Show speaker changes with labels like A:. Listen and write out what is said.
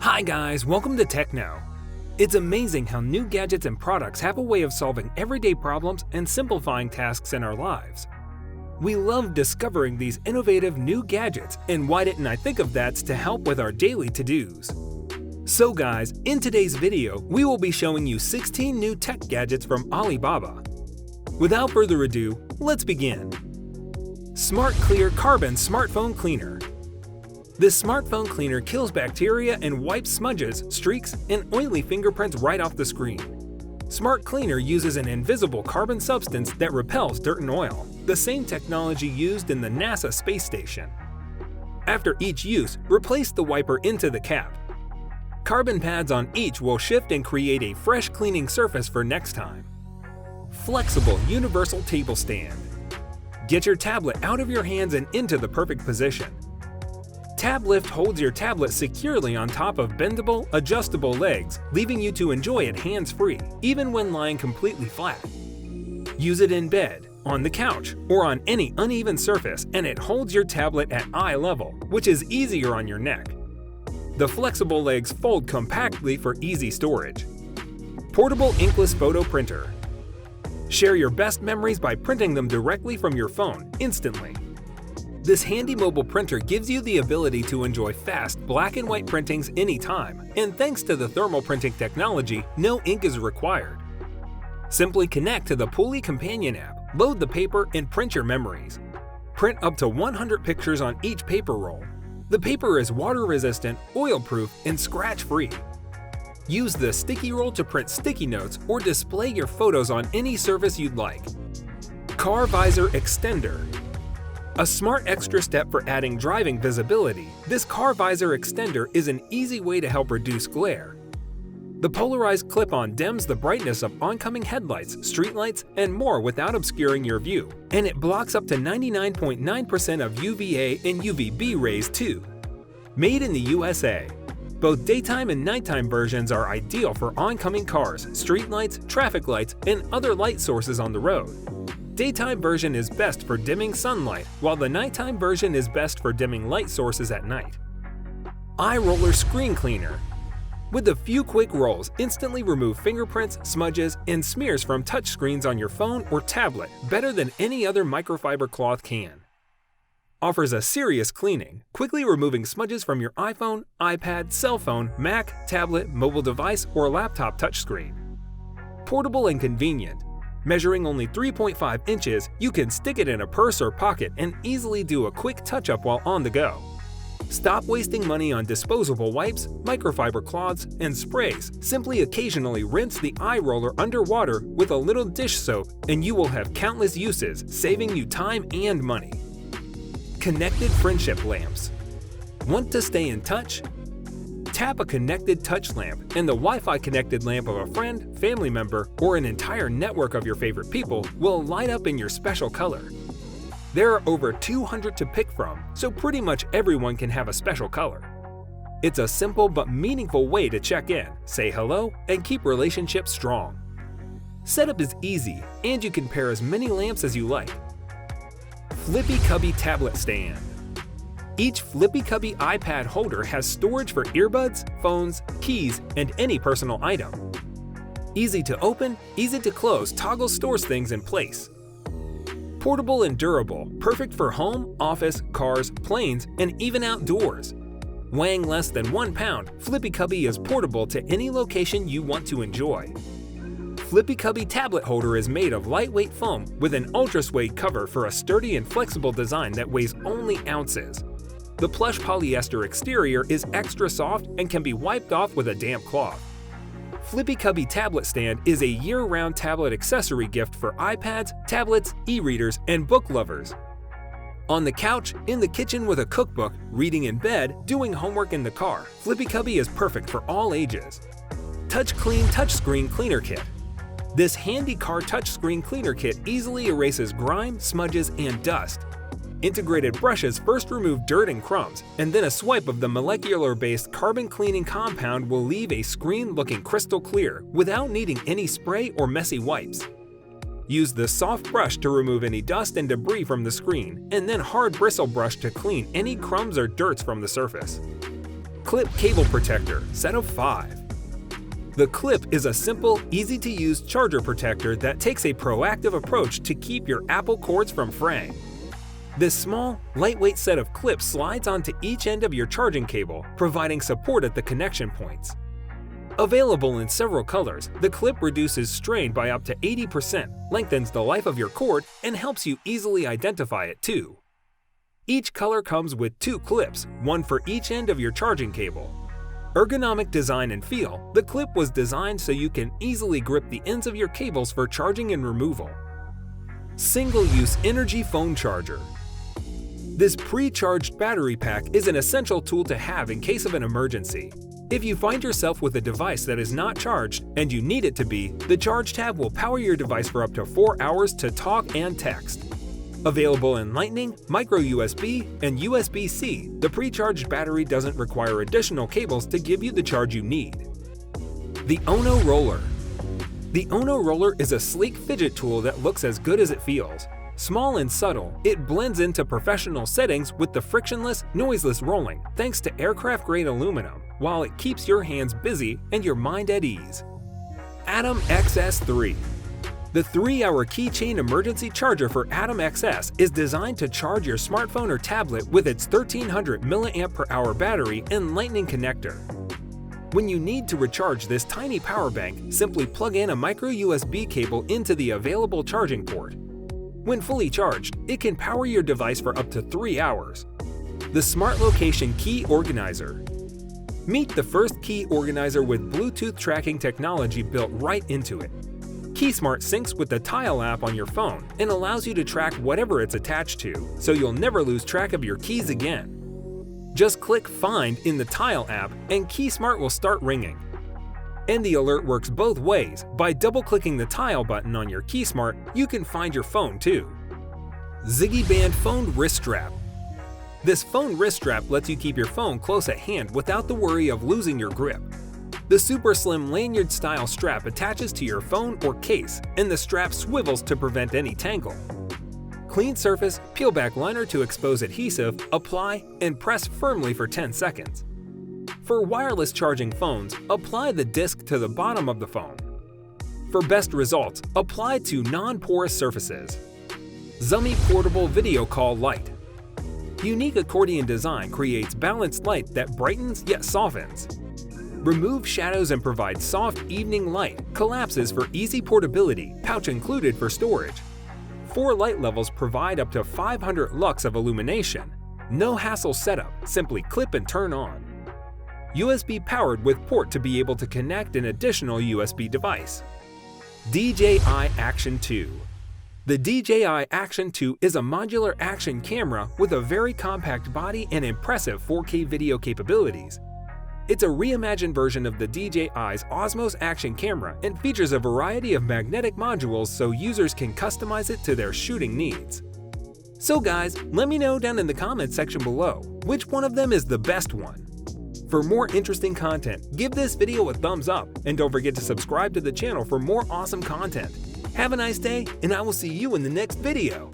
A: Hi guys, welcome to Tech Now. It's amazing how new gadgets and products have a way of solving everyday problems and simplifying tasks in our lives. We love discovering these innovative new gadgets, and why didn't I think of that to help with our daily to-dos? So guys, in today's video, we will be showing you 16 new tech gadgets from Alibaba. Without further ado, let's begin. SmartKlear Carbon Smartphone Cleaner. This smartphone cleaner kills bacteria and wipes smudges, streaks, and oily fingerprints right off the screen. SmartKlear uses an invisible carbon substance that repels dirt and oil, the same technology used in the NASA space station. After each use, replace the wiper into the cap. Carbon pads on each will shift and create a fresh cleaning surface for next time. Flexible universal table stand. Get your tablet out of your hands and into the perfect position. Tab Lift holds your tablet securely on top of bendable, adjustable legs, leaving you to enjoy it hands-free, even when lying completely flat. Use it in bed, on the couch, or on any uneven surface, and it holds your tablet at eye level, which is easier on your neck. The flexible legs fold compactly for easy storage. Portable Inkless photo printer. Share your best memories by printing them directly from your phone, instantly. This handy mobile printer gives you the ability to enjoy fast black and white printings anytime, and thanks to the thermal printing technology, no ink is required. Simply connect to the Pulley companion app, load the paper, and print your memories. Print up to 100 pictures on each paper roll. The paper is water-resistant, oil-proof, and scratch-free. Use the sticky roll to print sticky notes or display your photos on any surface you'd like. Car Visor Extender. A smart extra step for adding driving visibility, this car visor extender is an easy way to help reduce glare. The polarized clip-on dims the brightness of oncoming headlights, streetlights, and more without obscuring your view, and it blocks up to 99.9% of UVA and UVB rays too. Made in the USA. Both daytime and nighttime versions are ideal for oncoming cars, streetlights, traffic lights, and other light sources on the road. Daytime version is best for dimming sunlight, while the nighttime version is best for dimming light sources at night. IROLLER Screen Cleaner. With a few quick rolls, instantly remove fingerprints, smudges, and smears from touchscreens on your phone or tablet better than any other microfiber cloth can. Offers a serious cleaning, quickly removing smudges from your iPhone, iPad, cell phone, Mac, tablet, mobile device, or laptop touchscreen. Portable and convenient. Measuring only 3.5 inches, you can stick it in a purse or pocket and easily do a quick touch-up while on the go. Stop wasting money on disposable wipes, microfiber cloths, and sprays. Simply occasionally rinse the iRoller underwater with a little dish soap and you will have countless uses, saving you time and money. Connected Friendship Lamps. Want to stay in touch? Tap a connected touch lamp, and the Wi-Fi connected lamp of a friend, family member, or an entire network of your favorite people will light up in your special color. There are over 200 to pick from, so pretty much everyone can have a special color. It's a simple but meaningful way to check in, say hello, and keep relationships strong. Setup is easy, and you can pair as many lamps as you like. FLIPPY CUBBY Tablet Stand. Each FLIPPY CUBBY iPad holder has storage for earbuds, phones, keys, and any personal item. Easy to open, easy to close toggle stores things in place. Portable and durable, perfect for home, office, cars, planes, and even outdoors. Weighing less than 1 pound, FLIPPY CUBBY is portable to any location you want to enjoy. FLIPPY CUBBY tablet holder is made of lightweight foam with an ultra-suede cover for a sturdy and flexible design that weighs only ounces. The plush polyester exterior is extra soft and can be wiped off with a damp cloth. FLIPPY CUBBY tablet stand is a year-round tablet accessory gift for iPads, tablets, e-readers, and book lovers. On the couch, in the kitchen with a cookbook, reading in bed, doing homework in the car, FLIPPY CUBBY is perfect for all ages. TOUCHKLEAN Touchscreen Cleaner Kit. This handy car touchscreen cleaner kit easily erases grime, smudges, and dust. Integrated brushes first remove dirt and crumbs, and then a swipe of the molecular-based carbon cleaning compound will leave a screen looking crystal clear without needing any spray or messy wipes. Use the soft brush to remove any dust and debris from the screen, and then hard bristle brush to clean any crumbs or dirts from the surface. Clip Cable Protector, set of 5. The Clip is a simple, easy-to-use charger protector that takes a proactive approach to keep your Apple cords from fraying. This small, lightweight set of clips slides onto each end of your charging cable, providing support at the connection points. Available in several colors, the Clip reduces strain by up to 80%, lengthens the life of your cord, and helps you easily identify it too. Each color comes with 2 clips, one for each end of your charging cable. Ergonomic design and feel, the Clip was designed so you can easily grip the ends of your cables for charging and removal. Single-use energy phone charger. This pre-charged battery pack is an essential tool to have in case of an emergency. If you find yourself with a device that is not charged and you need it to be, the Charge tab will power your device for up to 4 hours to talk and text. Available in Lightning, Micro USB, and USB-C, the pre-charged battery doesn't require additional cables to give you the charge you need. The Ono Roller. The Ono Roller is a sleek fidget tool that looks as good as it feels. Small and subtle, it blends into professional settings with the frictionless, noiseless rolling thanks to aircraft-grade aluminum, while it keeps your hands busy and your mind at ease. ATOMXS 3. The 3-hour keychain emergency charger for ATOMXS is designed to charge your smartphone or tablet with its 1300 mAh battery and lightning connector. When you need to recharge this tiny power bank, simply plug in a micro USB cable into the available charging port. When fully charged, it can power your device for up to 3 hours. The Smart Location Key Organizer. Meet the first key organizer with Bluetooth tracking technology built right into it. KeySmart syncs with the Tile app on your phone and allows you to track whatever it's attached to, so you'll never lose track of your keys again. Just click Find in the Tile app and KeySmart will start ringing. And the alert works both ways. By double-clicking the Tile button on your KeySmart, you can find your phone too. ZIGI Band Phone Wrist Strap. This phone wrist strap lets you keep your phone close at hand without the worry of losing your grip. The super slim lanyard-style strap attaches to your phone or case, and the strap swivels to prevent any tangle. Clean surface, peel back liner to expose adhesive, apply, and press firmly for 10 seconds. For wireless charging phones, apply the disc to the bottom of the phone. For best results, apply to non-porous surfaces. ZUMY Portable Video Call Light. Unique accordion design creates balanced light that brightens yet softens. Remove shadows and provide soft evening light, collapses for easy portability, pouch included for storage. 4 light levels provide up to 500 lux of illumination. No hassle setup, simply clip and turn on. USB powered with port to be able to connect an additional USB device. DJI Action 2. The DJI Action 2 is a modular action camera with a very compact body and impressive 4K video capabilities. It's a reimagined version of the DJI's Osmos action camera and features a variety of magnetic modules so users can customize it to their shooting needs. So guys, let me know down in the comments section below, which one of them is the best one. For more interesting content, give this video a thumbs up and don't forget to subscribe to the channel for more awesome content. Have a nice day, and I will see you in the next video.